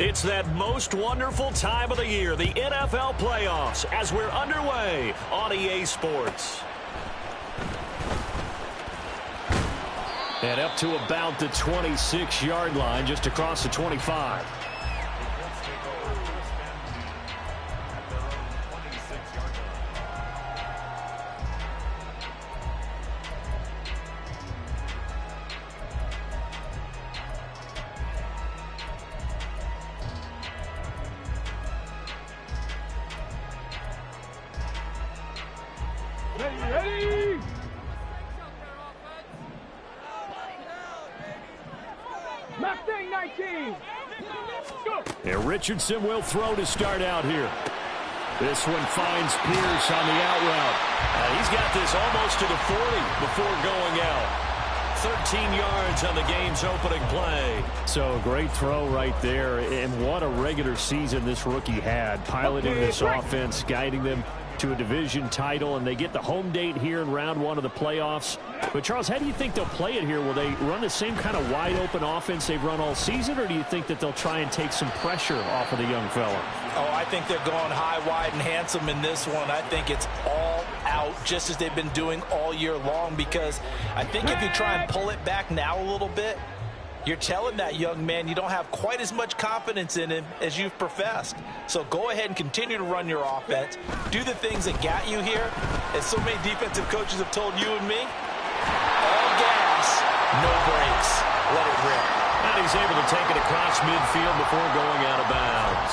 It's that most wonderful time of the year, the NFL playoffs, as we're underway on EA Sports. And up to about the 26-yard line, just across the 25. Ready? Mustang 19. Go. And Richardson will throw to start out here. This one finds Pierce on the out route. He's got this almost to the 40 before going out. 13 yards on the game's opening play. So great throw right there. And what a regular season this rookie had. Piloting this offense, guiding them to a division title, and they get the home date here in round one of the playoffs. But, Charles, how do you think they'll play it here? Will they run the same kind of wide-open offense they've run all season, or do you think that they'll try and take some pressure off of the young fella? Oh, I think they're going high, wide, and handsome in this one. I think it's all out, just as they've been doing all year long, because I think if you try and pull it back now a little bit, you're telling that young man you don't have quite as much confidence in him as you've professed. So go ahead and continue to run your offense. Do the things that got you here. As so many defensive coaches have told you and me, all gas, no brakes. Let it rip. And he's able to take it across midfield before going out of bounds.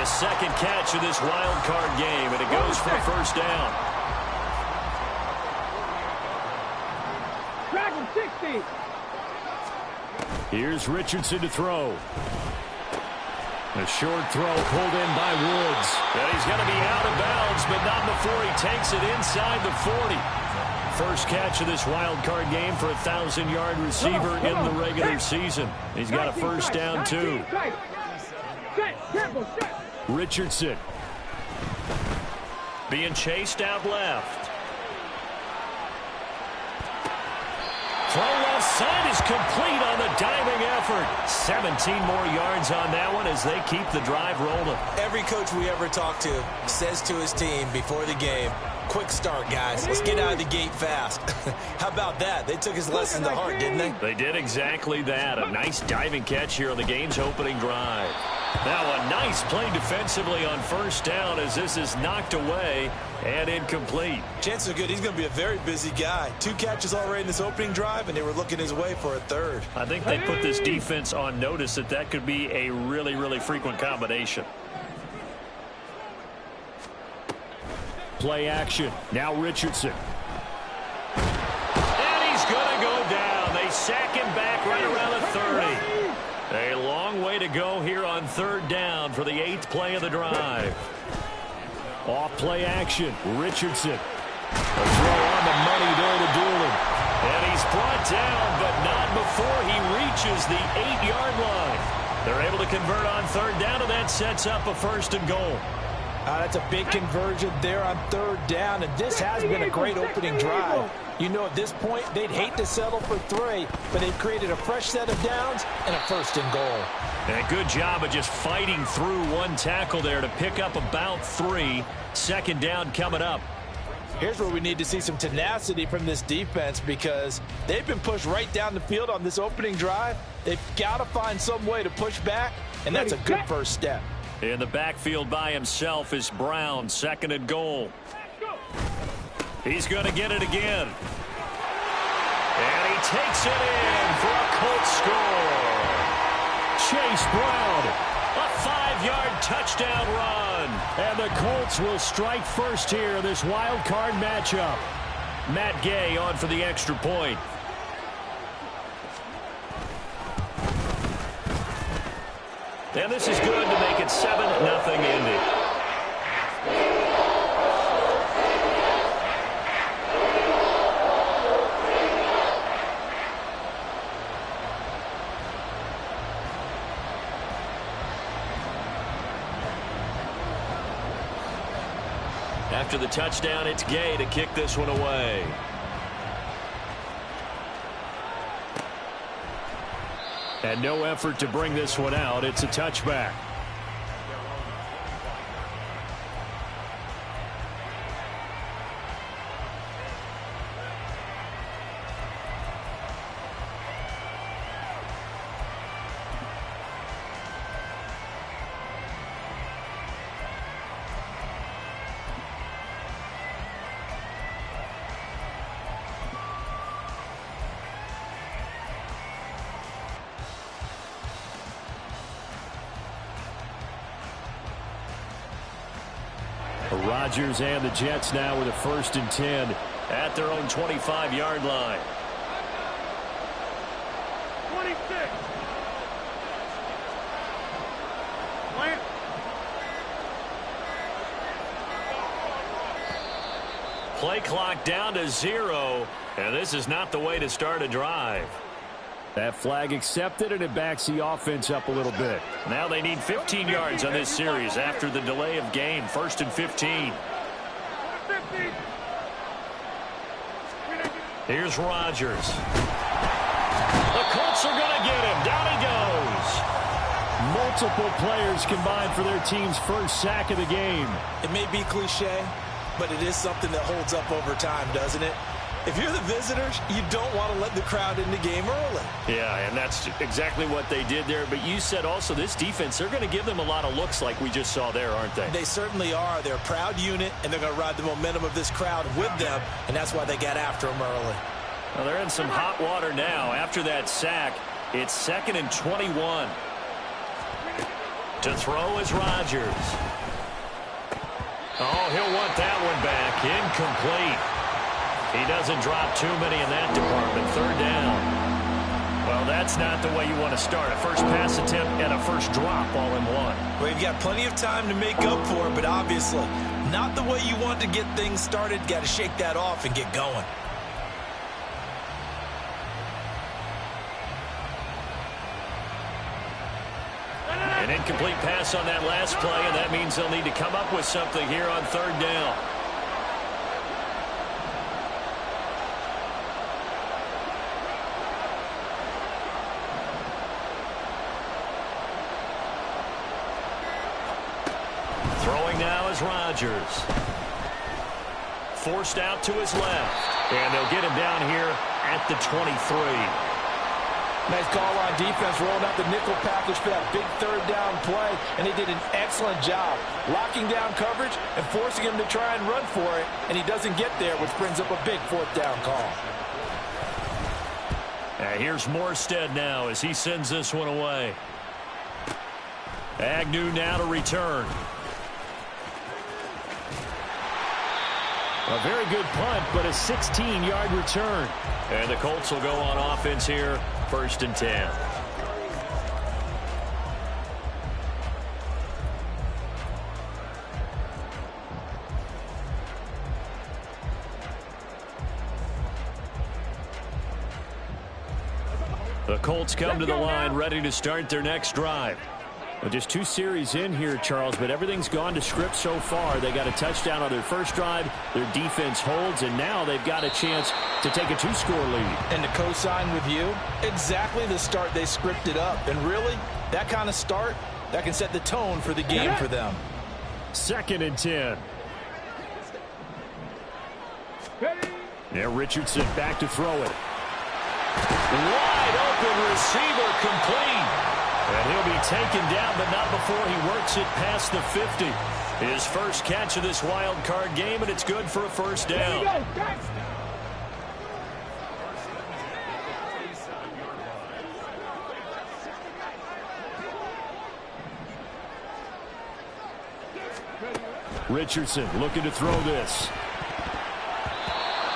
His second catch of this wild card game, and it goes for a first down. Drag him 60. Here's Richardson to throw. A short throw pulled in by Woods. And he's going to be out of bounds, but not before he takes it inside the 40. First catch of this wild card game for a 1,000-yard receiver in the regular season. He's got a first down, too. Richardson being chased out left. Throw left side is complete on the diving effort. 17 more yards on that one as they keep the drive rolling. Every coach we ever talk to says to his team before the game, quick start, guys. Let's get out of the gate fast. How about that? They took his lesson to heart, didn't they? They did exactly that. A nice diving catch here on the game's opening drive. Now a nice play defensively on first down as this is knocked away and incomplete. Chances are good he's going to be a very busy guy. 2 catches already in this opening drive, and they were looking his way for a third. I think they put this defense on notice that that could be a really, really frequent combination. Play action. Now Richardson. And he's going to go down. They sack him back right around the 30. A long way to go here on third down for the 8th play of the drive. Off play action. Richardson. A throw on the money there to Doolin. And he's brought down, but not before he reaches the 8-yard line. They're able to convert on third down, and that sets up a first and goal. That's a big conversion there on third down, and this has been a great opening drive. You know, at this point, they'd hate to settle for 3, but they've created a fresh set of downs and a first and goal. And a good job of just fighting through one tackle there to pick up about 3. Second down coming up. Here's where we need to see some tenacity from this defense because they've been pushed right down the field on this opening drive. They've got to find some way to push back, and that's a good first step. In the backfield by himself is Brown, second and goal. He's going to get it again. And he takes it in for a Colts score. Chase Brown, a 5-yard touchdown run. And the Colts will strike first here in this wild card matchup. Matt Gay on for the extra point. And this is good to make it 7-0 Indy. After the touchdown, it's Gay to kick this one away. And no effort to bring this one out. It's a touchback. Rodgers and the Jets now with a 1st and 10 at their own 25-yard line. 26. Plant. Play clock down to 0, and this is not the way to start a drive. That flag accepted, and it backs the offense up a little bit. Now they need 15 yards on this series after the delay of game. 1st and 15. Here's Rodgers. The Colts are going to get him. Down he goes. Multiple players combined for their team's first sack of the game. It may be cliche, but it is something that holds up over time, doesn't it? If you're the visitors, you don't want to let the crowd in the game early. Yeah, and that's exactly what they did there. But you said also this defense, they're going to give them a lot of looks like we just saw there, aren't they? They certainly are. They're a proud unit, and they're going to ride the momentum of this crowd with them, and that's why they got after them early. Well, they're in some hot water now. After that sack, it's 2nd and 21. To throw is Rodgers. Oh, he'll want that one back. Incomplete. He doesn't drop too many in that department. 3rd down. Well, that's not the way you want to start. A first pass attempt and a first drop all in one. Well, you've got plenty of time to make up for it, but obviously not the way you want to get things started. Got to shake that off and get going. An incomplete pass on that last play, and that means they'll need to come up with something here on 3rd down. Throwing now is Rodgers. Forced out to his left. And they'll get him down here at the 23. Nice call on defense, rolling out the nickel package for that big 3rd down play, and they did an excellent job locking down coverage and forcing him to try and run for it, and he doesn't get there, which brings up a big 4th down call. Here's Morstead now as he sends this one away. Agnew now to return. A very good punt, but a 16-yard return. And the Colts will go on offense here, 1st and 10. The Colts come to the line ready to start their next drive. Well, just 2 series in here, Charles, but everything's gone to script so far. They got a touchdown on their first drive. Their defense holds, and now they've got a chance to take a 2-score lead. And to co-sign with you, exactly the start they scripted up. And really, that kind of start, that can set the tone for the game for them. 2nd and 10. Now Richardson back to throw it. Wide open receiver complete. And he'll be taken down, but not before he works it past the 50. His first catch of this wild card game, and it's good for a 1st down. Richardson looking to throw this.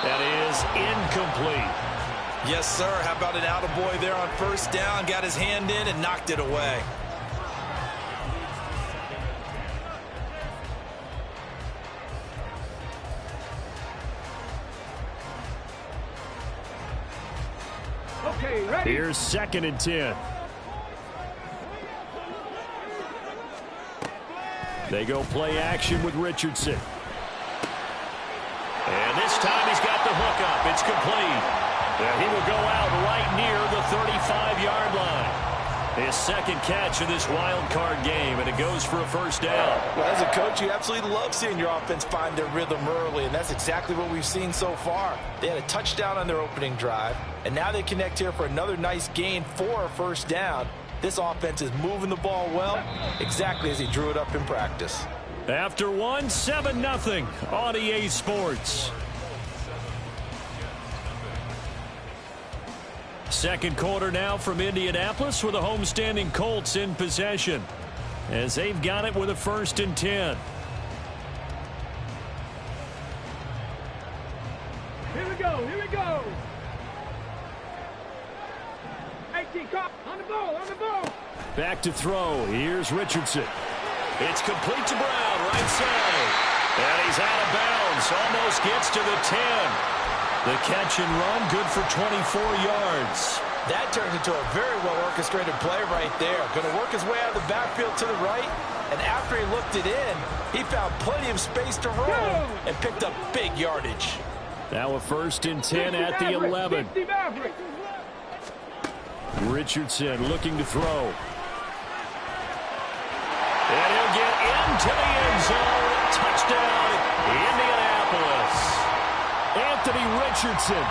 That is incomplete. Yes, sir. How about an attaboy there on 1st down? Got his hand in and knocked it away. Okay, ready? Here's 2nd and 10. They go play action with Richardson. And this time he's got the hook up. It's complete. And he will go out right near the 35-yard line. His second catch of this wild card game, and it goes for a first down. Well, as a coach, you absolutely love seeing your offense find their rhythm early, and that's exactly what we've seen so far. They had a touchdown on their opening drive, and now they connect here for another nice gain for a first down. This offense is moving the ball well, exactly as he drew it up in practice. After 7-0 on EA Sports. Second quarter now from Indianapolis with the homestanding Colts in possession as they've got it with a 1st and 10. Here we go. Here we go. 18 caught on the ball. On the ball. Back to throw. Here's Richardson. It's complete to Brown, right side. And he's out of bounds. Almost gets to the 10. The catch and run, good for 24 yards. That turns into a very well-orchestrated play right there. Going to work his way out of the backfield to the right. And after he looked it in, he found plenty of space to roam and picked up big yardage. Now a 1st and 10 at the 11. Richardson looking to throw. And he'll get into the end zone. Touchdown, Indianapolis. Anthony Richardson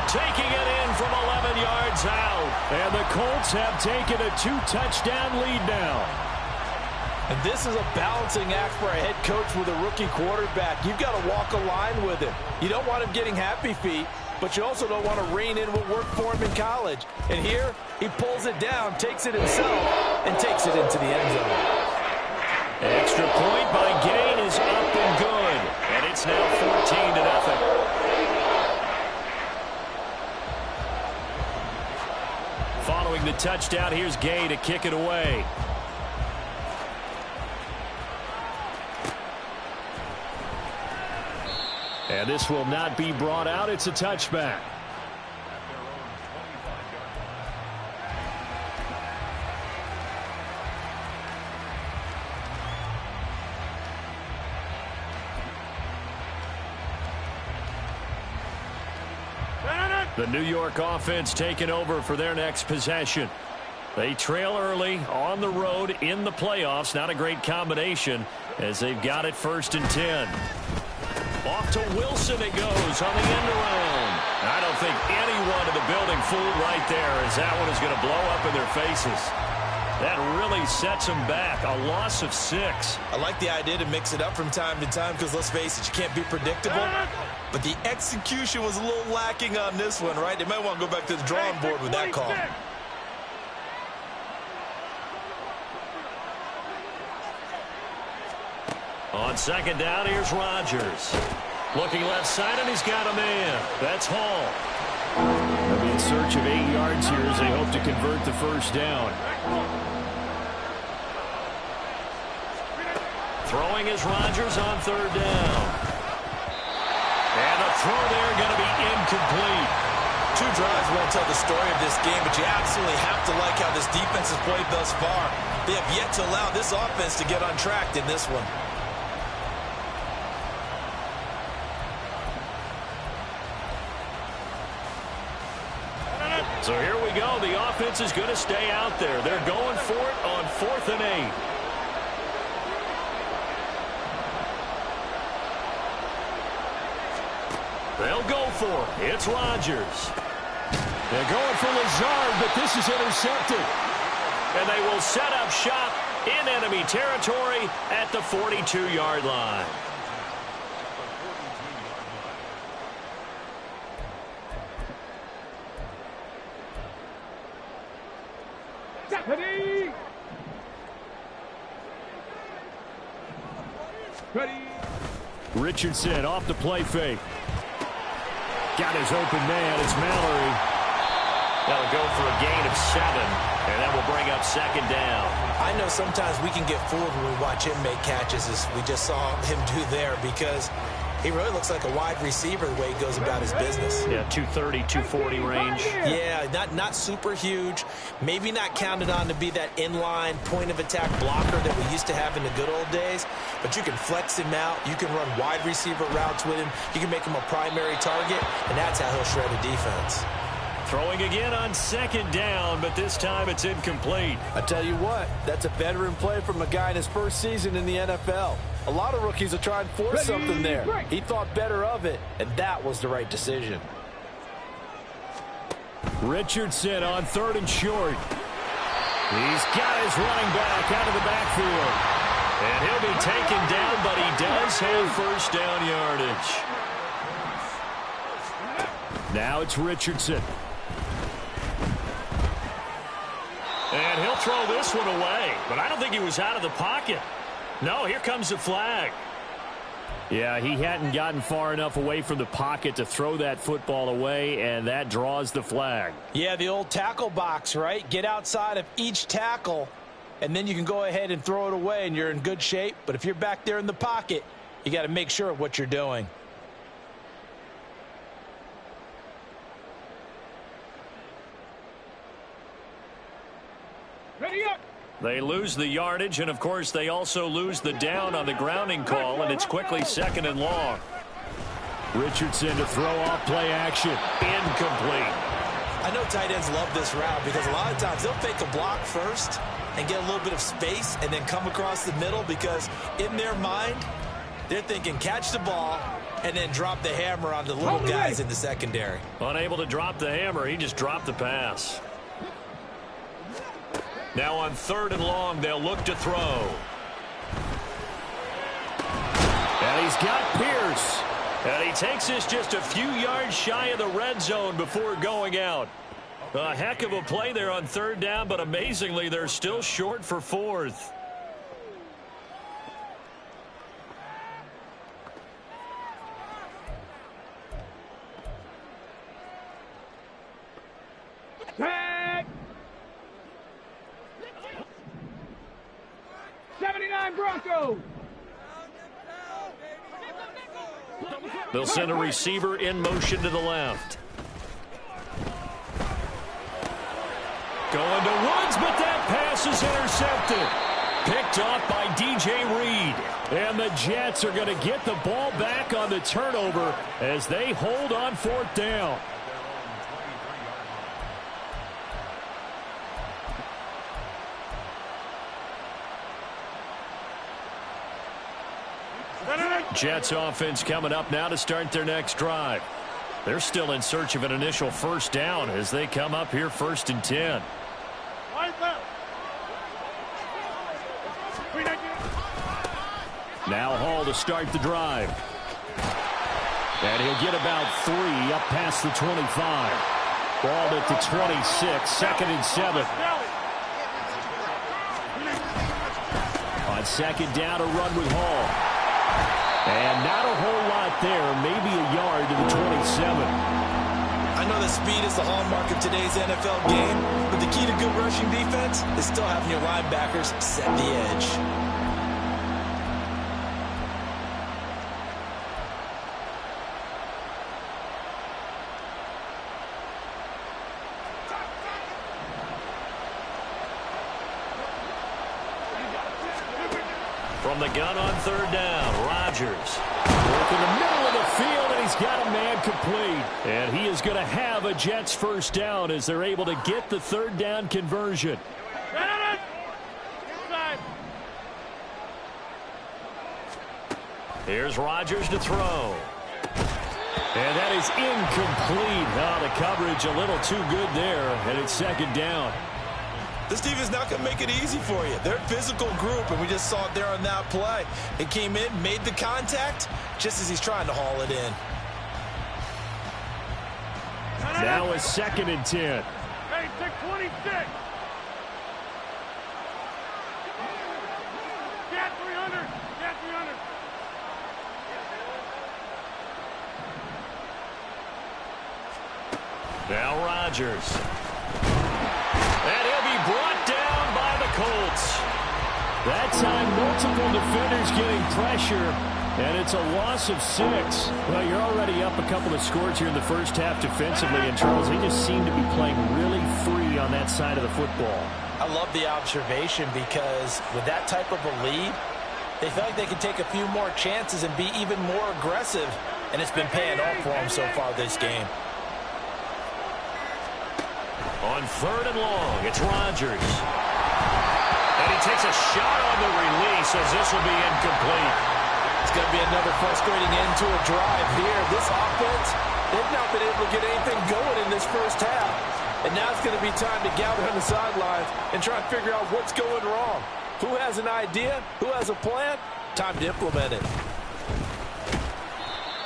taking it in from 11 yards out. And the Colts have taken a 2-touchdown lead now. And this is a balancing act for a head coach with a rookie quarterback. You've got to walk a line with him. You don't want him getting happy feet, but you also don't want to rein in what worked for him in college. And here, he pulls it down, takes it himself, and takes it into the end zone. Extra point by Gain is up and good. And it's now 14-0. Following the touchdown, here's Gay to kick it away. And this will not be brought out. It's a touchback. The New York offense taking over for their next possession. They trail early on the road in the playoffs. Not a great combination as they've got it 1st and 10. Off to Wilson it goes on the end around. I don't think anyone in the building fooled right there as that one is going to blow up in their faces. That really sets them back. A loss of 6. I like the idea to mix it up from time to time because, let's face it, you can't be predictable. But the execution was a little lacking on this one, right? They might want to go back to the drawing board with that call. On 2nd down, here's Rodgers. Looking left side, and he's got a man. That's Hall. They'll be in search of 8 yards here as they hope to convert the 1st down. Throwing is Rodgers on 3rd down. And the throw there going to be incomplete. 2 drives won't tell the story of this game, but you absolutely have to like how this defense has played thus far. They have yet to allow this offense to get untracked in this one. So here we go. The offense is going to stay out there. They're going for it on 4th and 8. They'll go for it. It's Rodgers. They're going for Lazard, but this is intercepted. And they will set up shop in enemy territory at the 42-yard line. Ready. Richardson off the play fake. Got his open man. It's Mallory. That'll go for a gain of 7. And that will bring up 2nd down. I know sometimes we can get fooled when we watch him make catches, as we just saw him do there, because he really looks like a wide receiver the way he goes about his business. Yeah, 230, 240 range. Yeah, not super huge. Maybe not counted on to be that inline point-of-attack blocker that we used to have in the good old days. But you can flex him out. You can run wide receiver routes with him. You can make him a primary target, and that's how he'll shred a defense. Throwing again on second down, but this time it's incomplete. I tell you what, that's a veteran play from a guy in his first season in the NFL. A lot of rookies will try and force something there. He thought better of it, and that was the right decision. Richardson on 3rd and short. He's got his running back out of the backfield. And he'll be taken down, but he does have first down yardage. Now it's Richardson. And he'll throw this one away, but I don't think he was out of the pocket. No, here comes the flag. Yeah, he hadn't gotten far enough away from the pocket to throw that football away, and that draws the flag. Yeah, the old tackle box, right? Get outside of each tackle, and then you can go ahead and throw it away, and you're in good shape. But if you're back there in the pocket, you got to make sure of what you're doing. Ready up. They lose the yardage, and, of course, they also lose the down on the grounding call, and it's quickly 2nd and long. Richardson to throw off play action. Incomplete. I know tight ends love this route because a lot of times they'll fake a block first and get a little bit of space and then come across the middle because in their mind, they're thinking catch the ball and then drop the hammer on the little guys in the secondary. Unable to drop the hammer, he just dropped the pass. Now on 3rd and long, they'll look to throw. And he's got Pierce. And he takes this just a few yards shy of the red zone before going out. A heck of a play there on 3rd down, but amazingly, they're still short for 4th. Tag. 79 Broncos. They'll send a receiver in motion to the left. Going to Woods, but that pass is intercepted. Picked off by DJ Reed. And the Jets are going to get the ball back on the turnover as they hold on 4th down. Jets offense coming up now to start their next drive. They're still in search of an initial first down as they come up here 1st and 10. Now Hall to start the drive. And he'll get about 3 up past the 25. Ball at the 26, 2nd and 7. On 2nd down, a run with Hall. And not a whole lot there, maybe a yard to the 27. I know that speed is the hallmark of today's NFL game, but the key to good rushing defense is still having your linebackers set the edge. From the gun on 3rd down, Rodgers. Working the middle of the field, and he's got a man complete. And he is going to have a Jets first down as they're able to get the 3rd down conversion. Here's Rodgers to throw. And that is incomplete. Oh, the coverage a little too good there, and it's 2nd down. This defense not going to make it easy for you. They're a physical group, and we just saw it there on that play. It came in, made the contact, just as he's trying to haul it in. Now a 2nd and 10. Hey, 626. Get 300. Get 300. Now Rodgers. And he'll be brought down by the Colts. That time, multiple defenders getting pressure, and it's a loss of 6. Well, you're already up a couple of scores here in the first half defensively, and Charles, they just seem to be playing really free on that side of the football. I love the observation because with that type of a lead, they feel like they can take a few more chances and be even more aggressive, and it's been paying off for them so far this game. On 3rd and long, it's Rodgers. And he takes a shot on the release as this will be incomplete. It's going to be another frustrating end to a drive here. This offense, they've not been able to get anything going in this first half. And now it's going to be time to gather on the sidelines and try and figure out what's going wrong. Who has an idea? Who has a plan? Time to implement it.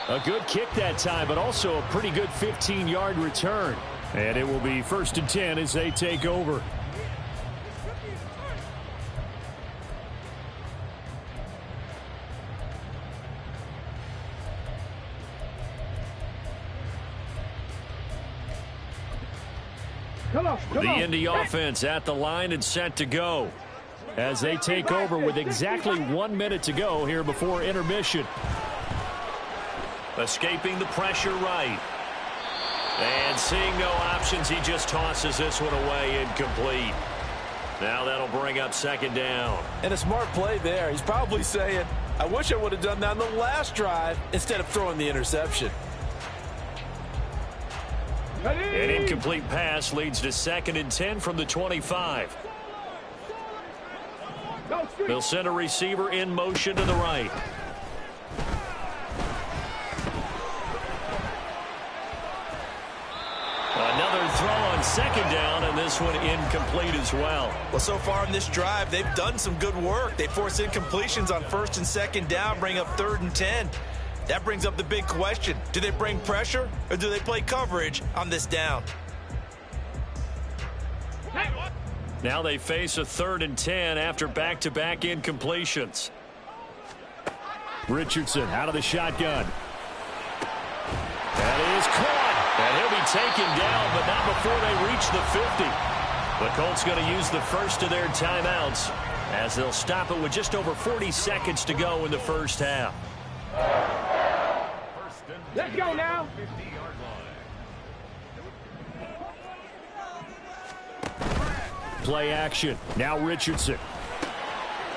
A good kick that time, but also a pretty good 15-yard return. And it will be 1st and 10 as they take over. The Indy offense at the line and set to go as they take over with exactly 1 minute to go here before intermission. Escaping the pressure right. And seeing no options, he just tosses this one away, incomplete. Now that'll bring up 2nd down. And a smart play there. He's probably saying, I wish I would have done that on the last drive instead of throwing the interception. An incomplete pass leads to 2nd and 10 from the 25. They'll send a receiver in motion to the right. Another throw on 2nd down, and this one incomplete as well. Well, so far in this drive, they've done some good work. They force incompletions on 1st and 2nd down, bring up 3rd and 10. That brings up the big question. Do they bring pressure, or do they play coverage on this down? Now they face a 3rd and 10 after back-to-back incompletions. Richardson out of the shotgun. That is caught. And he'll be taken down, but not before they reach the 50. The Colts going to use the first of their timeouts as they'll stop it with just over 40 seconds to go in the first half. Let's go now. Play action. Now Richardson.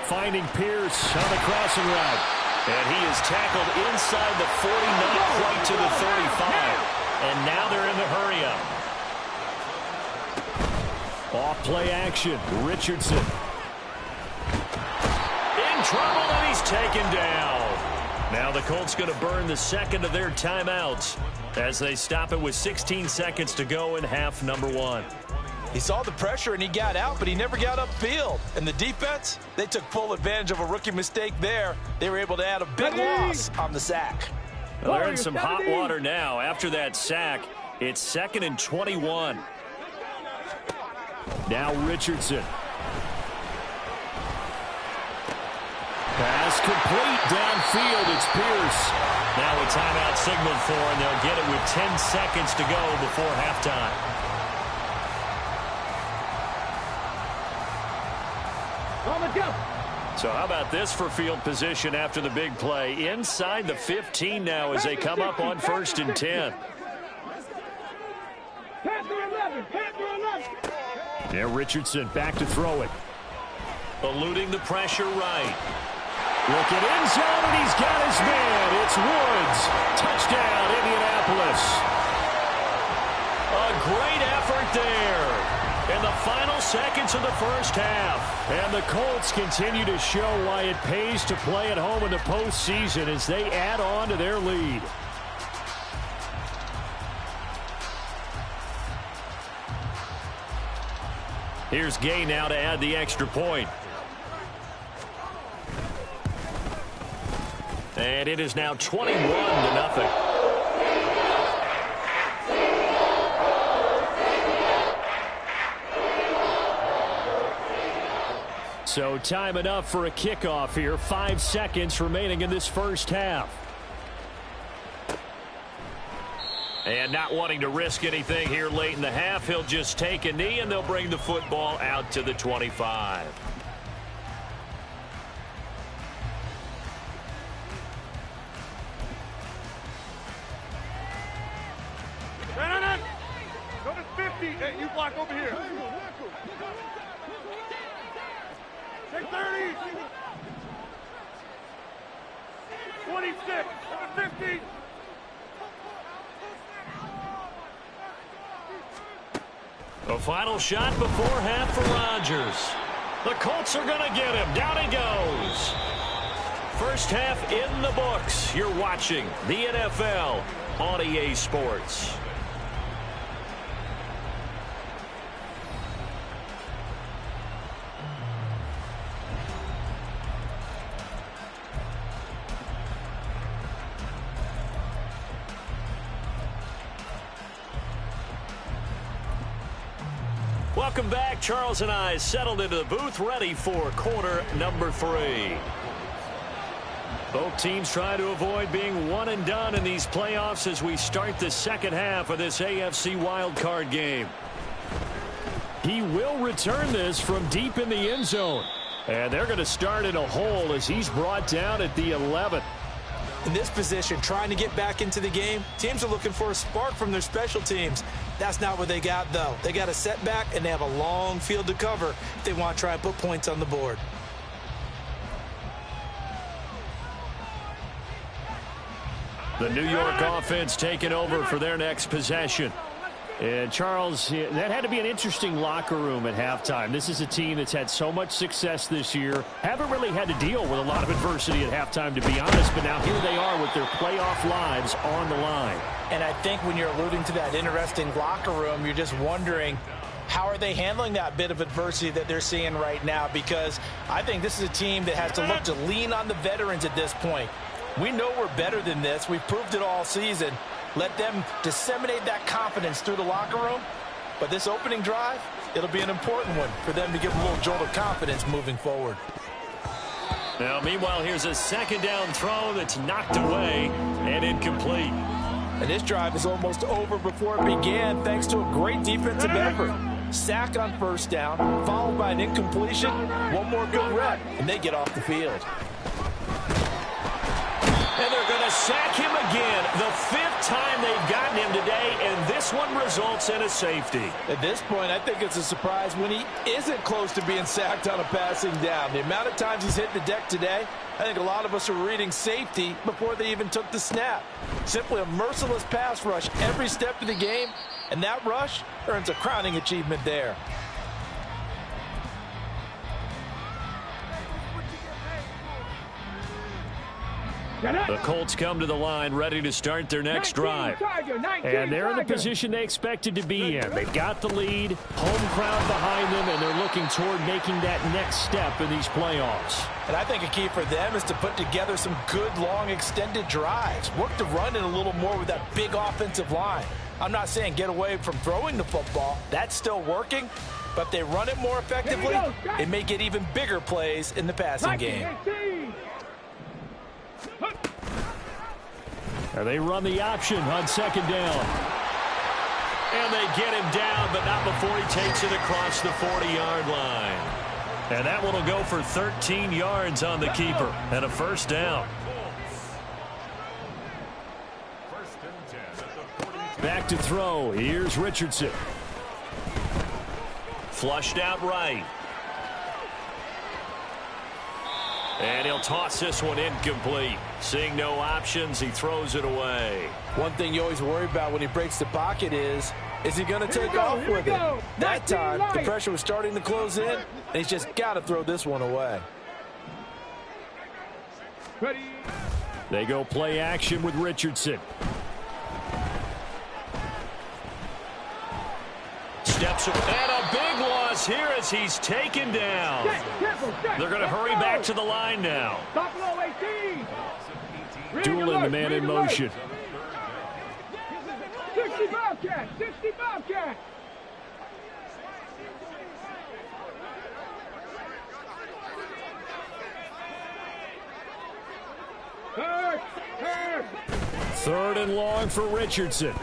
Finding Pierce on the crossing route. And he is tackled inside the 40, not quite to the 35. And now they're in the hurry-up. Off play action. Richardson. In trouble, and he's taken down. Now the Colts going to burn the 2nd of their timeouts as they stop it with 16 seconds to go in half number 1. He saw the pressure and he got out, but he never got upfield. And the defense, they took full advantage of a rookie mistake there. They were able to add a big loss on the sack. Well, they're in some hot water now. After that sack, it's 2nd and 21. Now Richardson. Pass complete downfield. It's Pierce. Now a timeout signaled for, and they'll get it with 10 seconds to go before halftime. So how about this for field position after the big play? Inside the 15 now as they come up on 1st and 10. Yeah, Richardson back to throw it. Eluding the pressure right. Look at end zone, and he's got his man. It's Woods. Touchdown, Indianapolis. A great effort there in the final seconds of the first half. And the Colts continue to show why it pays to play at home in the postseason as they add on to their lead. Here's Gay now to add the extra point. And it is now 21-0. So time enough for a kickoff here. 5 seconds remaining in this first half. And not wanting to risk anything here late in the half, he'll just take a knee and they'll bring the football out to the 25. Go to 50. Hey, you block over here. Take 30. 26. Go to 50. A final shot before half for Rodgers. The Colts are going to get him. Down he goes. First half in the books. You're watching the NFL on EA Sports. Welcome back. Charles and I settled into the booth, ready for quarter number 3. Both teams trying to avoid being one and done in these playoffs as we start the second half of this AFC wildcard game. He will return this from deep in the end zone. And they're going to start in a hole as he's brought down at the 11. In this position, trying to get back into the game, teams are looking for a spark from their special teams. That's not what they got, though. They got a setback, and they have a long field to cover if they want to try and put points on the board. The New York offense taking over for their next possession. And, Charles, that had to be an interesting locker room at halftime. This is a team that's had so much success this year. Haven't really had to deal with a lot of adversity at halftime, to be honest. But now here they are with their playoff lives on the line. And I think when you're alluding to that interesting locker room, you're just wondering, how are they handling that bit of adversity that they're seeing right now? Because I think this is a team that has to look to lean on the veterans at this point. We know we're better than this. We've proved it all season. Let them disseminate that confidence through the locker room. But this opening drive, it'll be an important one for them to give a little jolt of confidence moving forward. Now, meanwhile, here's a second down throw that's knocked away and incomplete. And this drive is almost over before it began thanks to a great defensive effort. Sack on first down, followed by an incompletion. One more good rep, and they get off the field. And they're going to sack him again. The 5th time they've gotten him today, and this one results in a safety. At this point, I think it's a surprise when he isn't close to being sacked on a passing down. The amount of times he's hit the deck today, I think a lot of us are reading safety before they even took the snap. Simply a merciless pass rush every step of the game, and that rush earns a crowning achievement there. The Colts come to the line ready to start their next drive. And they're in the position they expected to be in. They've got the lead, home crowd behind them, and they're looking toward making that next step in these playoffs. And I think a key for them is to put together some good, long, extended drives. Work to run it a little more with that big offensive line. I'm not saying get away from throwing the football. That's still working. But if they run it more effectively, it may get even bigger plays in the passing game. And they run the option on second down. And they get him down, but not before he takes it across the 40-yard line. And that one will go for 13 yards on the keeper and a first down. Back to throw. Here's Richardson. Flushed out right. And he'll toss this one incomplete. Seeing no options, he throws it away. One thing you always worry about when he breaks the pocket is he going to take off with it? That time, the pressure was starting to close in, and he's just got to throw this one away. They go play action with Richardson. Steps and a big loss here as he's taken down. They're going to hurry back to the line now. Dueling the man in motion. 60 Bobcat! 60 Bobcat! Third and long for Richardson.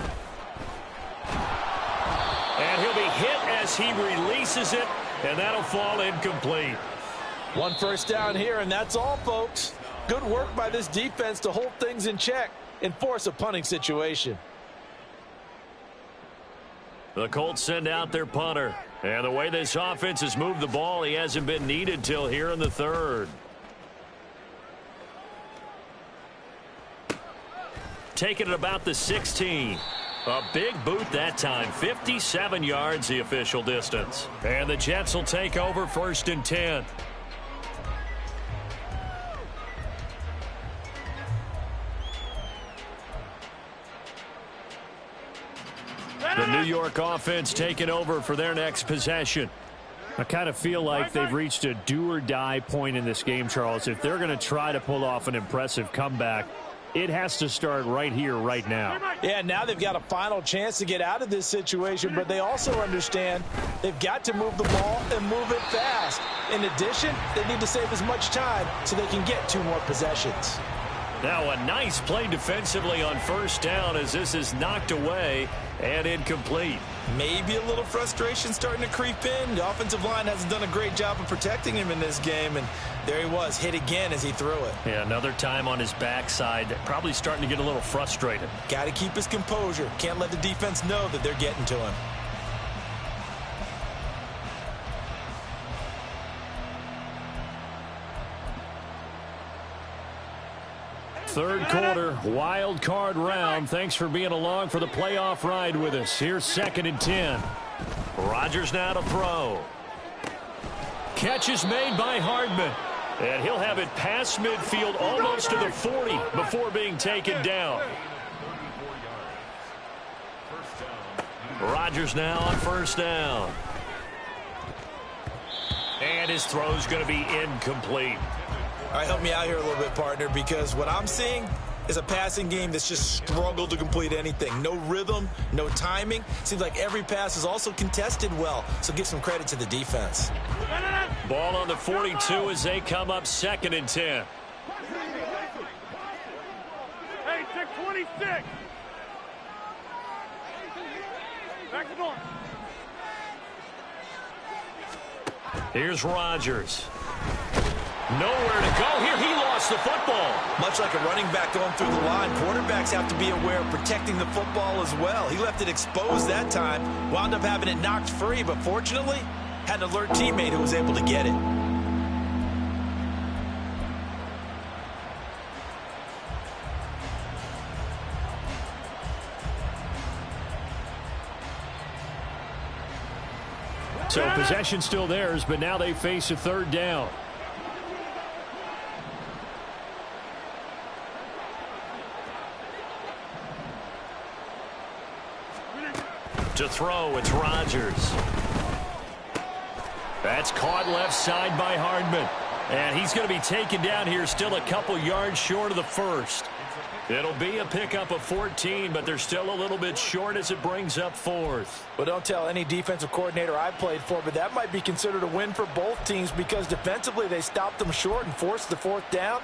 And he'll be hit as he releases it, and that'll fall incomplete. One first down here, and that's all, folks. Good work by this defense to hold things in check and force a punting situation. The Colts send out their punter. And the way this offense has moved the ball, he hasn't been needed till here in the third. Taking it about the 16. A big boot that time. 57 yards the official distance. And the Jets will take over 1st and 10. The New York offense taking over for their next possession. I kind of feel like they've reached a do-or-die point in this game, Charles. If they're going to try to pull off an impressive comeback, it has to start right here, right now. Yeah, now they've got a final chance to get out of this situation, but they also understand they've got to move the ball and move it fast. In addition, they need to save as much time so they can get 2 more possessions. Now a nice play defensively on 1st down as this is knocked away and incomplete. Maybe a little frustration starting to creep in. The offensive line hasn't done a great job of protecting him in this game, and there he was, hit again as he threw it. Yeah, another time on his backside, probably starting to get a little frustrated. Got to keep his composure. Can't let the defense know that they're getting to him. Third quarter, wild card round. Thanks for being along for the playoff ride with us. Here's 2nd and 10. Rodgers now to throw. Catch is made by Hardman. And he'll have it past midfield almost to the 40 before being taken down. Rodgers now on 1st down. And his throw's going to be incomplete. All right, help me out here a little bit, partner, because what I'm seeing is a passing game that's just struggled to complete anything. No rhythm, no timing. Seems like every pass is also contested well, so give some credit to the defense. Ball on the 42 as they come up 2nd and 10. Hey, 626. Back the door. Here's Rodgers. Nowhere to go here. He lost the football. Much like a running back going through the line, quarterbacks have to be aware of protecting the football as well. He left it exposed that time, wound up having it knocked free, but fortunately, had an alert teammate who was able to get it. So possession still theirs, but now they face a 3rd down. To throw, it's Rodgers. That's caught left side by Hardman. And he's going to be taken down here, still a couple yards short of the 1st. It'll be a pickup of 14, but they're still a little bit short as it brings up 4th. Well, don't tell any defensive coordinator I played for, but that might be considered a win for both teams because defensively they stopped them short and forced the 4th down.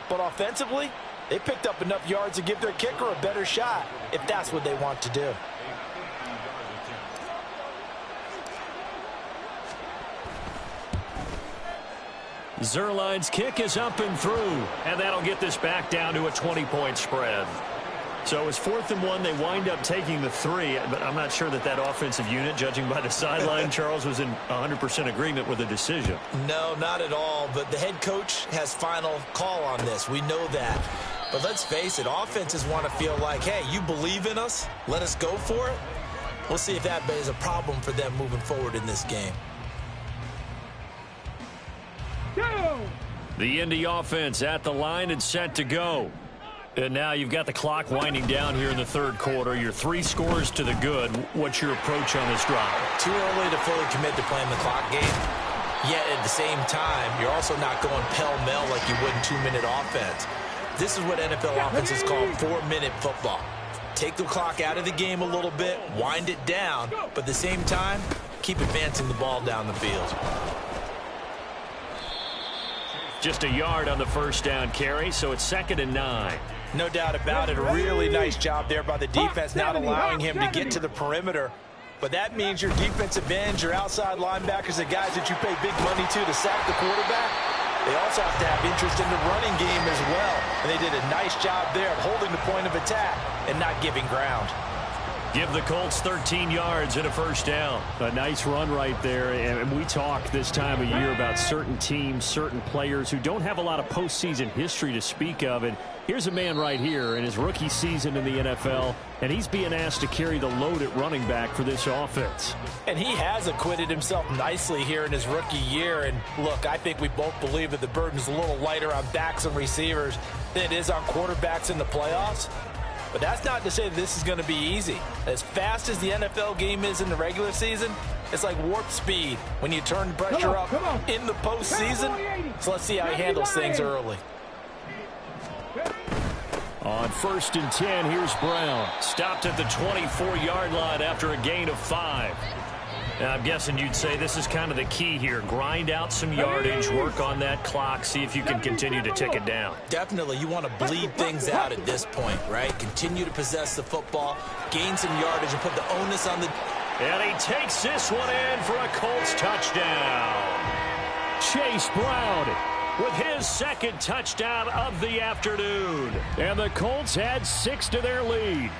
But offensively, they picked up enough yards to give their kicker a better shot if that's what they want to do. Zerline's kick is up and through, and that'll get this back down to a 20-point spread. So it's 4th and 1. They wind up taking the 3, but I'm not sure that that offensive unit, judging by the sideline, Charles, was in 100% agreement with the decision. No, not at all, but the head coach has final call on this. We know that. But let's face it, offenses want to feel like, hey, you believe in us, let us go for it. We'll see if that is a problem for them moving forward in this game. The Indy offense at the line and set to go. And now you've got the clock winding down here in the 3rd quarter. Your 3 scores to the good. What's your approach on this drive? Too early to fully commit to playing the clock game. Yet at the same time, you're also not going pell-mell like you would in 2-minute offense. This is what NFL offenses call 4-minute football. Take the clock out of the game a little bit, wind it down, but at the same time, keep advancing the ball down the field. Just a yard on the 1st down carry, so it's 2nd and 9. No doubt about it. A really nice job there by the defense, not allowing him to get to the perimeter. But that means your defensive ends, your outside linebackers, the guys that you pay big money to sack the quarterback, they also have to have interest in the running game as well. And they did a nice job there of holding the point of attack and not giving ground. Give the Colts 13 yards and a first down. A nice run right there. And we talk this time of year about certain teams, certain players who don't have a lot of postseason history to speak of. And here's a man right here in his rookie season in the NFL, and he's being asked to carry the load at running back for this offense. And he has acquitted himself nicely here in his rookie year. And look, I think we both believe that the burden's a little lighter on backs and receivers than it is on quarterbacks in the playoffs. But that's not to say that this is going to be easy. As fast as the NFL game is in the regular season, it's like warp speed when you turn the pressure up in the postseason. So let's see how he handles things early. On 1st and 10, here's Brown. Stopped at the 24-yard line after a gain of 5. Now, I'm guessing you'd say this is kind of the key here. Grind out some yardage, work on that clock, see if you can continue to tick it down. Definitely. You want to bleed things out at this point, right? Continue to possess the football, gain some yardage, and put the onus on the... And he takes this one in for a Colts touchdown. Chase Brown with his second touchdown of the afternoon. And the Colts add 6 to their lead.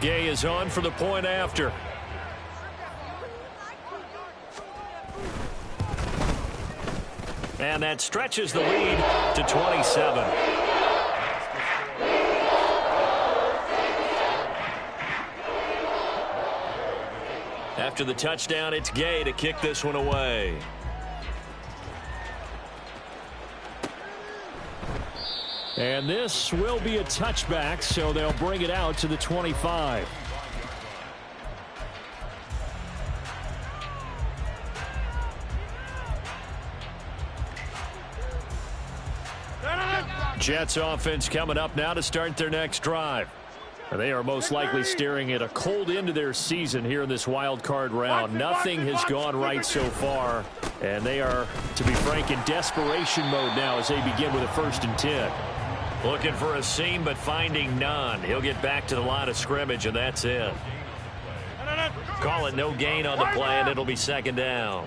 Gay is on for the point after. And that stretches the lead to 27. After the touchdown, it's Gay to kick this one away. And this will be a touchback, so they'll bring it out to the 25. Jets offense coming up now to start their next drive. They are most likely staring at a cold end to their season here in this wild card round. Nothing has gone right so far, and they are, to be frank, in desperation mode now as they begin with a 1st and 10. Looking for a seam, but finding none. He'll get back to the line of scrimmage, and that's it. Call it no gain on the play, and it'll be 2nd down.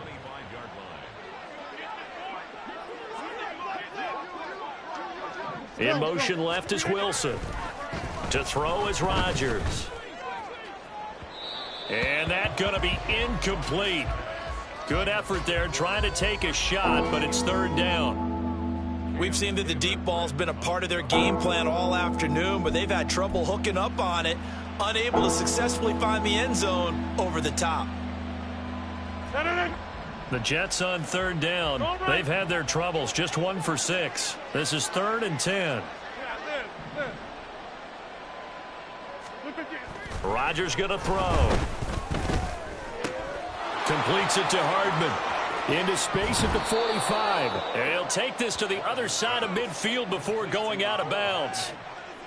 In motion left is Wilson. To throw is Rodgers. And that's going to be incomplete. Good effort there trying to take a shot, but it's 3rd down. We've seen that the deep ball's been a part of their game plan all afternoon, but they've had trouble hooking up on it, unable to successfully find the end zone over the top. The Jets on 3rd down. They've had their troubles, just 1 for 6. This is 3rd and 10. Rodgers going to throw. Completes it to Hardman. Into space at the 45. And he'll take this to the other side of midfield before going out of bounds.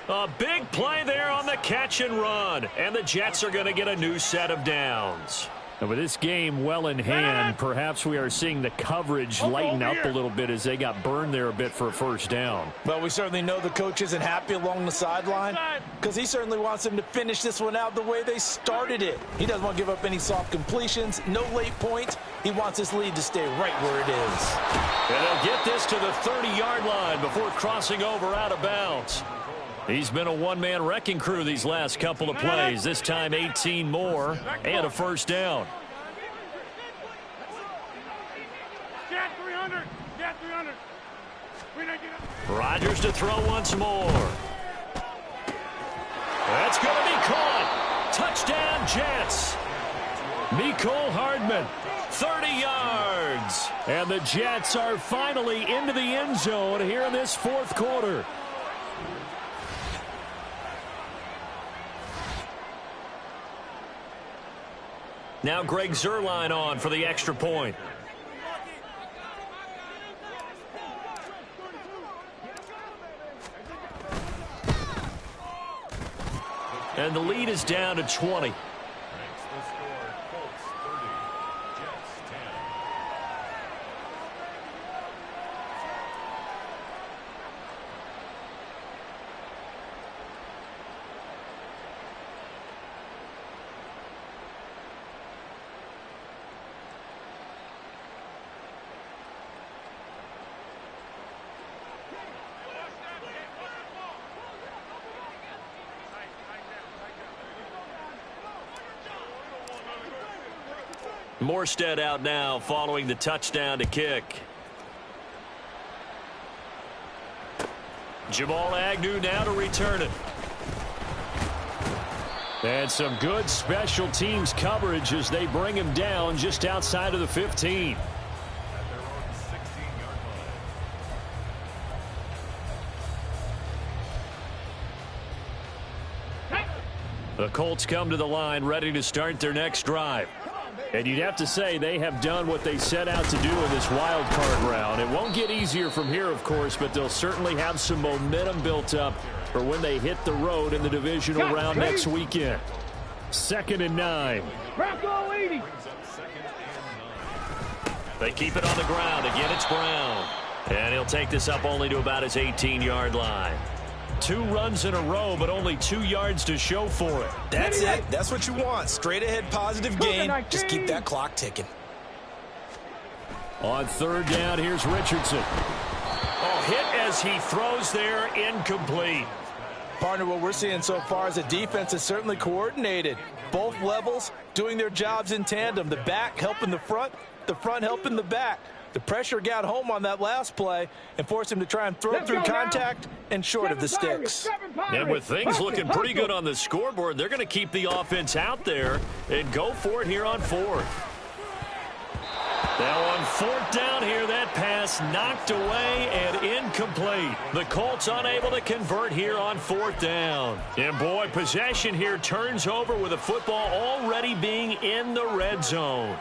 A big play there on the catch and run. And the Jets are going to get a new set of downs. And with this game well in hand, perhaps we are seeing the coverage lighten up a little bit as they got burned there a bit for a 1st down. Well, we certainly know the coach isn't happy along the sideline because he certainly wants them to finish this one out the way they started it. He doesn't want to give up any soft completions, no late points. He wants this lead to stay right where it is. And they'll get this to the 30-yard line before crossing over out of bounds. He's been a one-man wrecking crew these last couple of plays. This time 18 more and a 1st down. Get 300. Get 300. Rodgers to throw once more. That's going to be caught. Touchdown, Jets. Mecole Hardman, 30 yards. And the Jets are finally into the end zone here in this 4th quarter. Now Greg Zuerlein on for the extra point. And the lead is down to 20. Morstead out now following the touchdown to kick. Jamal Agnew now to return it. And some good special teams coverage as they bring him down just outside of the 15. The Colts come to the line ready to start their next drive. And you'd have to say they have done what they set out to do in this wild card round. It won't get easier from here, of course, but they'll certainly have some momentum built up for when they hit the road in the divisional round next weekend. 2nd and 9. They keep it on the ground. Again, it's Brown. And he'll take this up only to about his 18-yard line. 2 runs in a row, but only 2 yards to show for it. That's it. That's what you want. Straight ahead positive gain. Just keep that clock ticking. On 3rd down, here's Richardson. Oh, hit as he throws there, incomplete. Partner, what we're seeing so far is the defense is certainly coordinated. Both levels doing their jobs in tandem. The back helping the front helping the back. The pressure got home on that last play and forced him to try and throw through contact and short of the sticks. And with things looking pretty good on the scoreboard, they're going to keep the offense out there and go for it here on 4th. Now on 4th down here, that pass knocked away and incomplete. The Colts unable to convert here on 4th down. And boy, possession here turns over with the football already being in the red zone.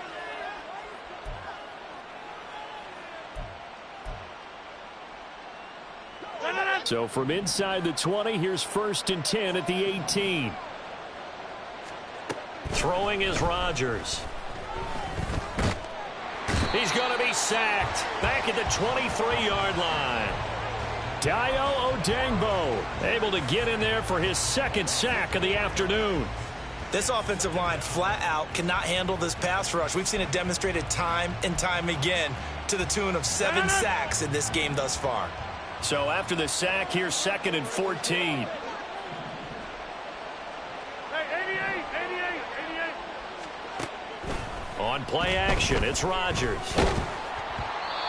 So from inside the 20, here's 1st and 10 at the 18. Throwing is Rodgers. He's going to be sacked back at the 23-yard line. Dayo Odengbo able to get in there for his 2nd sack of the afternoon. This offensive line flat out cannot handle this pass rush. We've seen it demonstrated time and time again to the tune of 7 sacks in this game thus far. So after the sack, here's 2nd and 14. Hey, 88. On play action, it's Rodgers.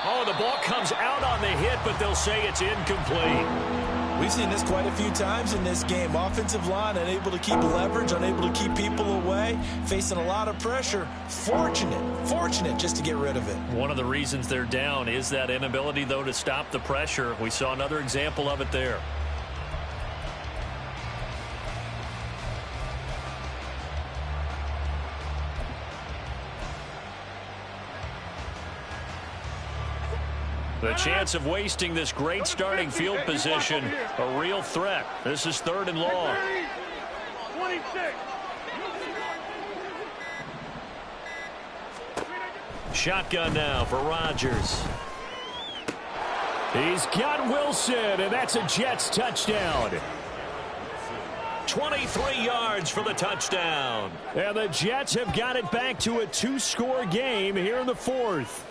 Oh, the ball comes out on the hit, but they'll say it's incomplete. We've seen this quite a few times in this game. Offensive line unable to keep leverage, unable to keep people away, facing a lot of pressure. Fortunate just to get rid of it. One of the reasons they're down is that inability, though, to stop the pressure. We saw another example of it there. The chance of wasting this great starting field position, a real threat. This is 3rd and long. 26. Shotgun now for Rodgers. He's got Wilson, and that's a Jets touchdown. 23 yards for the touchdown. And the Jets have got it back to a 2-score game here in the 4th.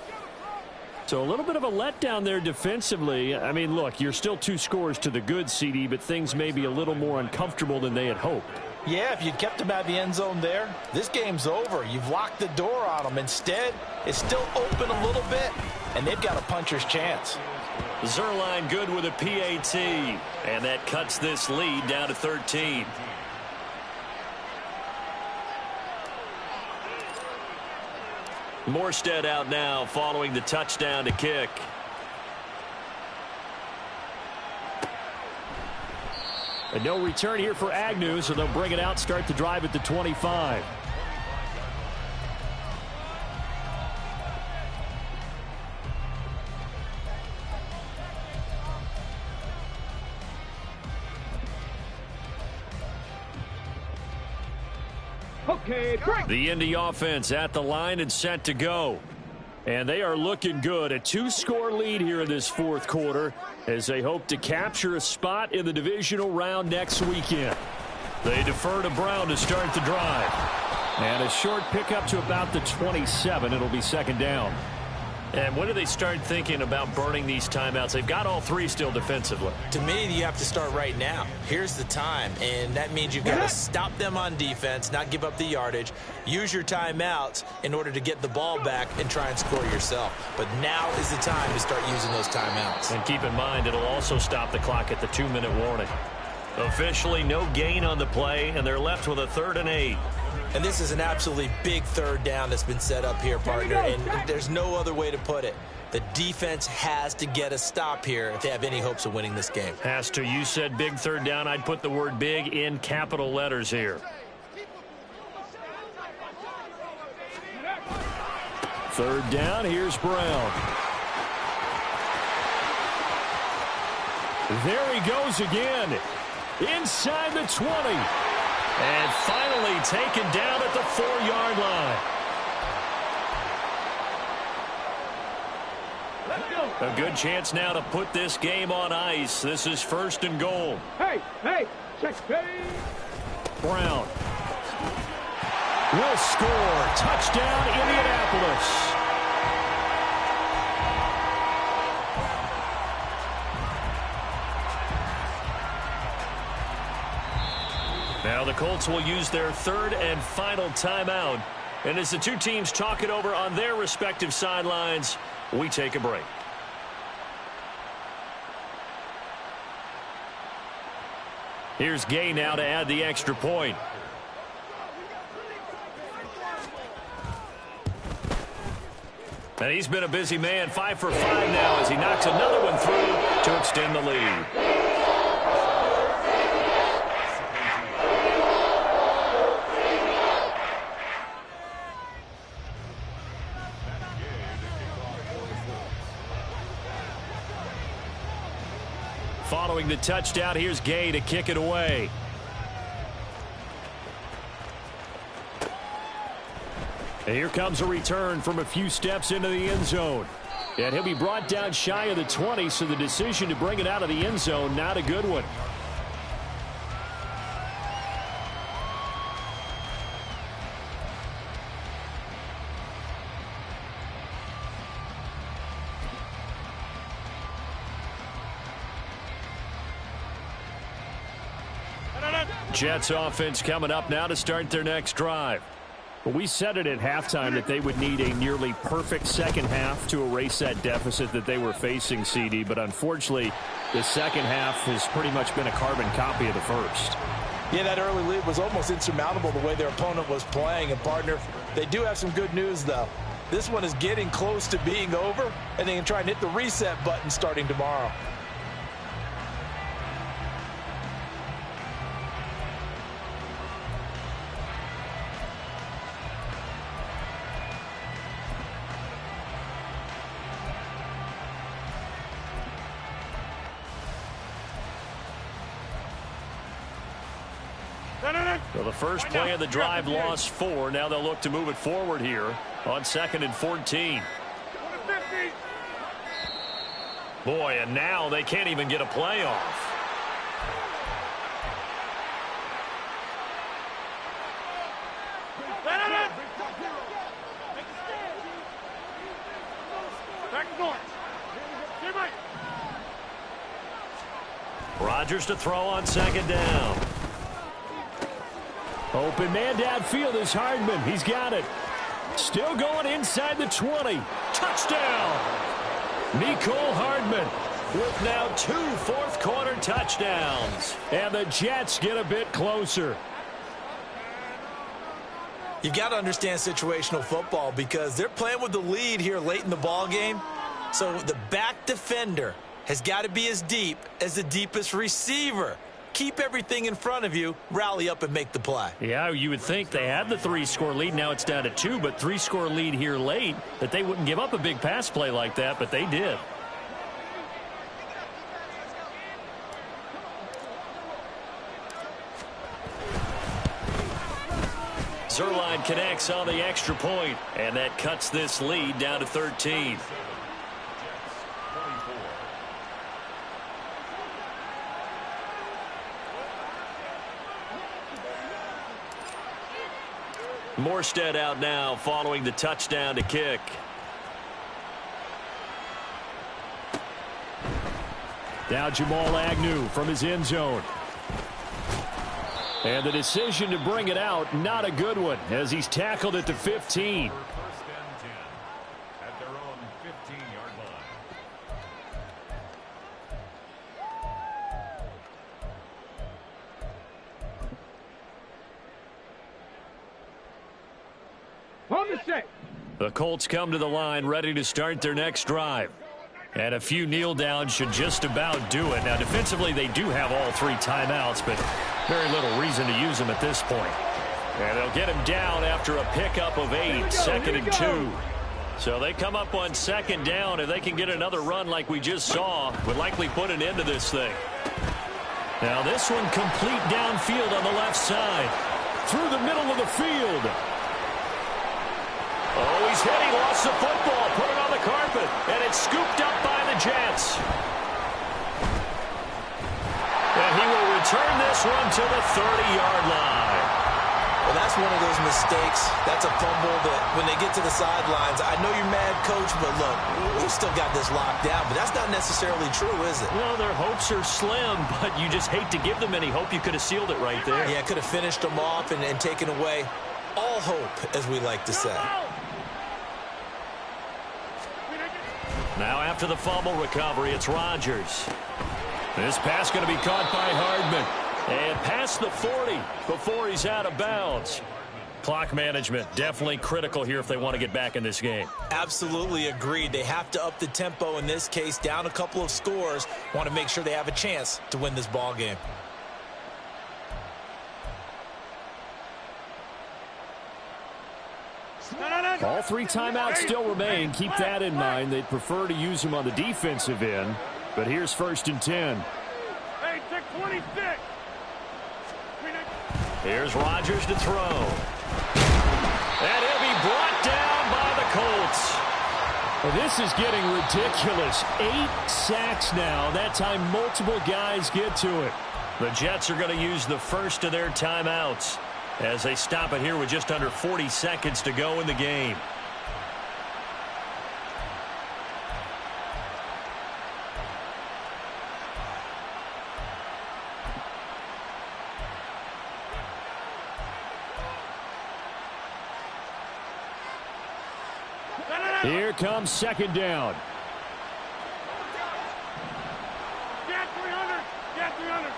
So a little bit of a letdown there defensively. I mean, look, you're still 2 scores to the good, CD, but things may be a little more uncomfortable than they had hoped. Yeah, if you'd kept him out of the end zone there, this game's over. You've locked the door on him. Instead, it's still open a little bit, and they've got a puncher's chance. Zerline good with a PAT, and that cuts this lead down to 13. Morstead out now following the touchdown to kick. And no return here for Agnew, so they'll bring it out, start the drive at the 25. Okay, break. The Indy offense at the line and set to go. And they are looking good. A 2-score lead here in this 4th quarter as they hope to capture a spot in the divisional round next weekend. They defer to Brown to start the drive. And a short pickup to about the 27. It'll be 2nd down. And when do they start thinking about burning these timeouts? They've got all three still defensively. To me, you have to start right now. Here's the time, and that means you've got to stop them on defense, not give up the yardage, use your timeouts in order to get the ball back and try and score yourself. But now is the time to start using those timeouts. And keep in mind, it'll also stop the clock at the 2-minute warning. Officially no gain on the play, and they're left with a 3rd and 8. And this is an absolutely big 3rd down that's been set up here, partner, and there's no other way to put it. The defense has to get a stop here if they have any hopes of winning this game. Has to. You said big 3rd down. I'd put the word big in capital letters here. 3rd down. Here's Brown. There he goes again. Inside the 20. And finally taken down at the 4-yard line. A good chance now to put this game on ice. This is 1st and goal. Hey, check, hey. Brown will score. Touchdown, Indianapolis. Now the Colts will use their 3rd and final timeout. And as the two teams talk it over on their respective sidelines, we take a break. Here's Gay now to add the extra point. And he's been a busy man, 5 for 5 now as he knocks another one through to extend the lead. Following the touchdown, here's Gay to kick it away. And here comes a return from a few steps into the end zone. And he'll be brought down shy of the 20, so the decision to bring it out of the end zone, not a good one. Jets offense coming up now to start their next drive. We said it at halftime that they would need a nearly perfect second half to erase that deficit that they were facing, CD. But unfortunately, the second half has pretty much been a carbon copy of the first. Yeah, that early lead was almost insurmountable the way their opponent was playing. And, partner, they do have some good news, though. This one is getting close to being over, and they can try and hit the reset button starting tomorrow. So the first play of the drive lost 4. Now they'll look to move it forward here on 2nd and 14. Boy, and now they can't even get a play off. Rodgers to throw on 2nd down. Open man downfield is Hardman. He's got it. Still going inside the 20. Touchdown! Mecole Hardman with now 2 fourth-quarter touchdowns. And the Jets get a bit closer. You've got to understand situational football because they're playing with the lead here late in the ball game. So the back defender has got to be as deep as the deepest receiver. Keep everything in front of you, rally up and make the play. Yeah, you would think they had the 3-score lead. Now it's down to 2, but 3-score lead here late, that they wouldn't give up a big pass play like that, but they did. Zuerlein connects on the extra point, and that cuts this lead down to 13. Morstead out now following the touchdown to kick. Now Jamal Agnew from his end zone. And the decision to bring it out, not a good one, as he's tackled at the 15. First and 10 at their own 15-yard line. On the set. The Colts come to the line ready to start their next drive. And a few kneel downs should just about do it. Now, defensively, they do have all 3 timeouts, but very little reason to use them at this point. And they'll get him down after a pickup of 8, second and 2. So they come up on second down. If they can get another run like we just saw, would likely put an end to this thing. Now, this one complete downfield on the left side. Through the middle of the field. Oh, he's hit. He lost the football. Put it on the carpet. And it's scooped up by the Jets. And he will return this one to the 30-yard line. Well, that's one of those mistakes. That's a fumble that when they get to the sidelines, I know you're mad, Coach, but look, we've still got this locked down. But that's not necessarily true, is it? Well, their hopes are slim, but you just hate to give them any hope. You could have sealed it right there. Yeah, could have finished them off and taken away all hope, as we like to say. Now after the fumble recovery, it's Rodgers. This pass going to be caught by Hardman. And past the 40 before he's out of bounds. Clock management definitely critical here if they want to get back in this game. Absolutely agreed. They have to up the tempo in this case, down a couple of scores. Want to make sure they have a chance to win this ball game. All 3 timeouts still remain. Keep that in mind. They'd prefer to use them on the defensive end. But here's first and 10. Hey, take 26. Here's Rodgers to throw. And he'll be brought down by the Colts. Well, this is getting ridiculous. 8 sacks now. That time multiple guys get to it. The Jets are going to use the first of their timeouts as they stop it here with just under 40 seconds to go in the game. Here comes second down. Get 300. Get 300.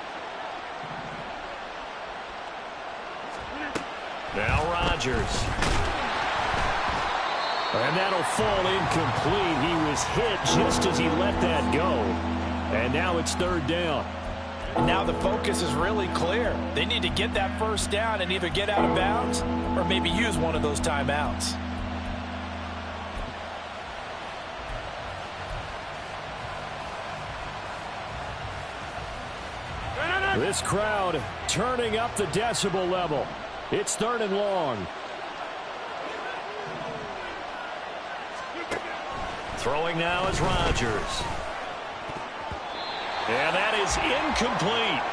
Now Rodgers. And that'll fall incomplete. He was hit just as he let that go. And now it's third down. And now the focus is really clear. They need to get that first down and either get out of bounds or maybe use one of those timeouts. This crowd turning up the decibel level. It's third and long. Throwing now is Rodgers. And that is incomplete.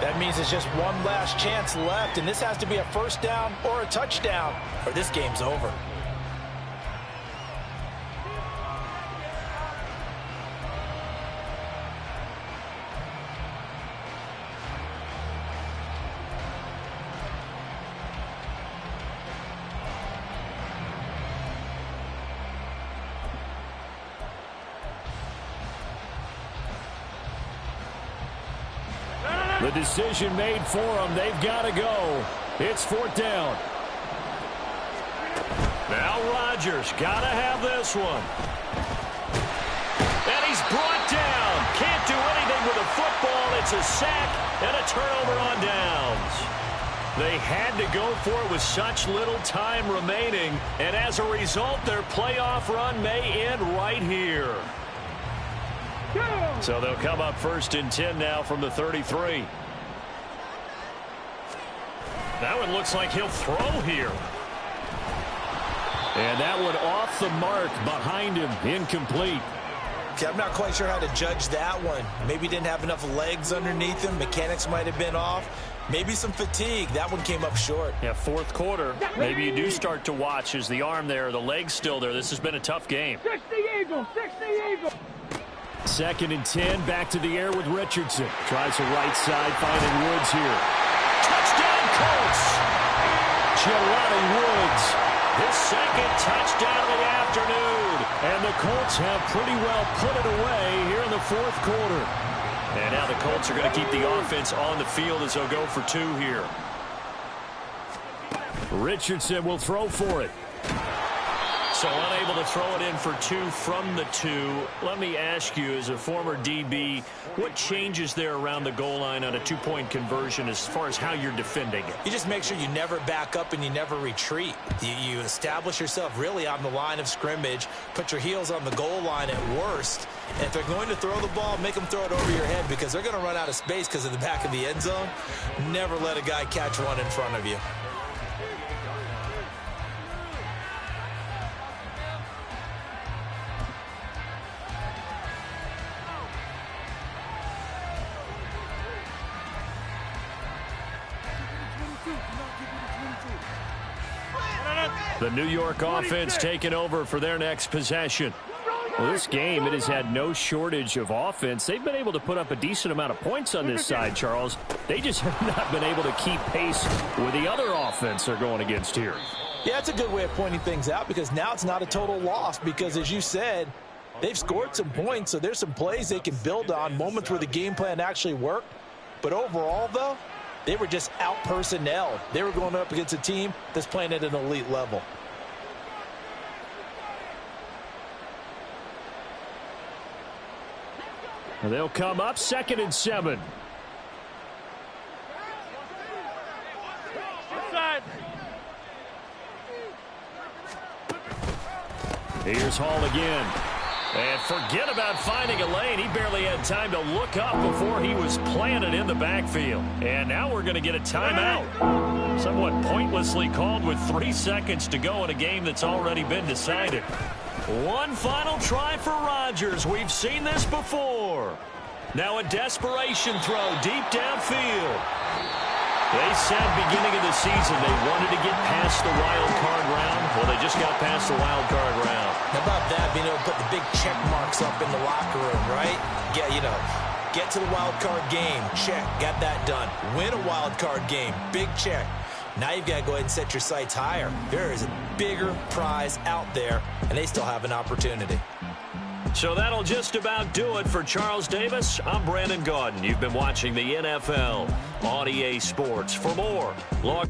That means it's just one last chance left, and this has to be a first down or a touchdown, or this game's over. The decision made for them. They've got to go. It's fourth down. Now Rodgers got to have this one. And he's brought down. Can't do anything with a football. It's a sack and a turnover on downs. They had to go for it with such little time remaining. And as a result, their playoff run may end right here. So they'll come up first and 10 now from the 33. That one looks like he'll throw here. And that one off the mark behind him, incomplete. Okay, I'm not quite sure how to judge that one. Maybe didn't have enough legs underneath him. Mechanics might have been off. Maybe some fatigue. That one came up short. Yeah, fourth quarter. Maybe you do start to watch as the arm there, the leg's still there. This has been a tough game. 60 Eagles, 60 Eagles. 2nd and 10, back to the air with Richardson. Tries the right side, finding Woods here. Touchdown, Colts! Jelani Woods, his 2nd touchdown of the afternoon. And the Colts have pretty well put it away here in the 4th quarter. And now the Colts are going to keep the offense on the field as they'll go for 2 here. Richardson will throw for it. So unable to throw it in for 2 from the 2. Let me ask you, as a former DB, what changes there around the goal line on a 2-point conversion as far as how you're defending it? You just make sure you never back up and you never retreat. You establish yourself really on the line of scrimmage, put your heels on the goal line at worst. And if they're going to throw the ball, make them throw it over your head because they're going to run out of space because of the back of the end zone. Never let a guy catch one in front of you. The New York offense taking over for their next possession. Well, this game, it has had no shortage of offense. They've been able to put up a decent amount of points on this side, Charles. They just have not been able to keep pace with the other offense they're going against here. Yeah, it's a good way of pointing things out because now it's not a total loss because, as you said, they've scored some points, so there's some plays they can build on, moments where the game plan actually worked. But overall, though, they were just out-personnel. They were going up against a team that's playing at an elite level. And they'll come up 2nd and 7. Inside. Here's Hall again. And forget about finding a lane. He barely had time to look up before he was planted in the backfield. And now we're going to get a timeout. Somewhat pointlessly called with 3 seconds to go in a game that's already been decided. One final try for Rodgers. We've seen this before. Now a desperation throw deep downfield. They said beginning of the season they wanted to get past the wild card round. Well, they just got past the wild card round. How about that, being able to put the big check marks up in the locker room, right? Yeah, you know, get to the wild card game, check, got that done. Win a wild card game, big check. Now you've got to go ahead and set your sights higher. There is a bigger prize out there, and they still have an opportunity. So that'll just about do it for Charles Davis. I'm Brandon Gaudin. You've been watching the NFL on EA Sports. For more, log